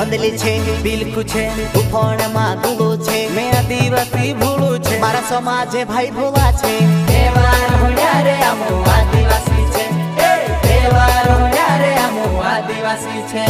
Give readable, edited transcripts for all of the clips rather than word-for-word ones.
ધોંધલી છે બિલકુલ છે ઉફોણમાં દુલો છે મેં આદિવાસી ભૂલું છે મારા સમાજે ભાઈ ભોલા છે તહેવાર હોડ્યા રે અમો આદિવાસી છે તહેવાર હોડ્યા રે અમો આદિવાસી છે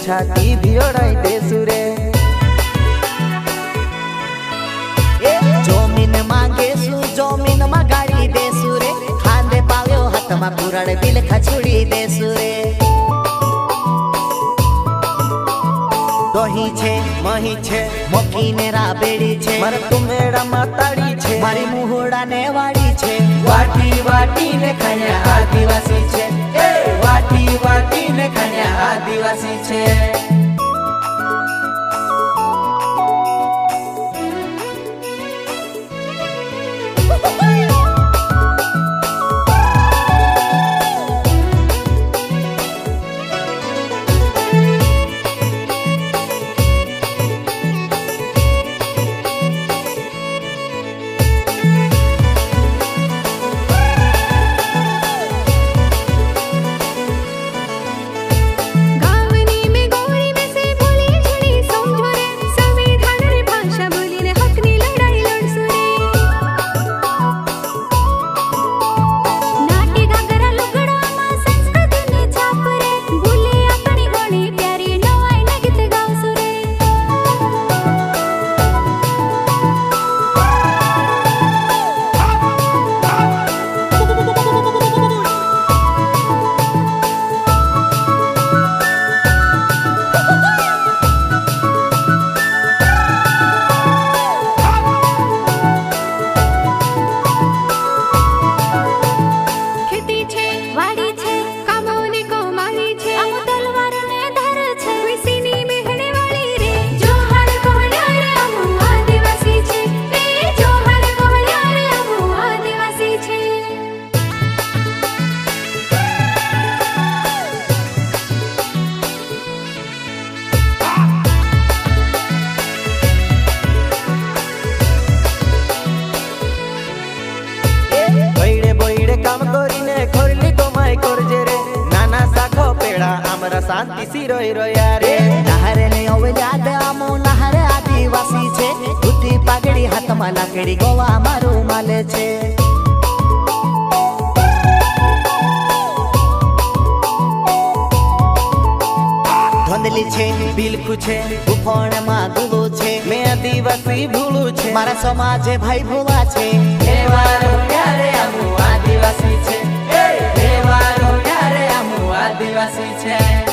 छाती भिड़ाई देसु रे जमीन मांगे सु जमीन मा गाड़ी देसु रे खांदे पाव्यो हाथ मा पुराण बिल खछुड़ी देसु रे दही छे मही छे मकीने राबेड़ी छे मारे तुमेड़ा माताड़ी छे मारी मुहोड़ा ने वाड़ी छे वाटी वाटी ने खाया आदिवासी छे वाटी वाटी ने खाया आदिवासी छे शांति सी रोई रोया रे नहरे ने ओवे याद आमो नहरे आदिवासी छे धोती पागड़ी हाथ में लाकड़ी गोवा मारू माले छे धोंधली छे बिलकु छे उफोण में दुलो छे मैं आदिवासी भूलू छे मारा समाजे भाई भोला छे तहेवार होड्या रे अमो आदिवासी छे तहेवार होड्या रे अमो आदिवासी छे।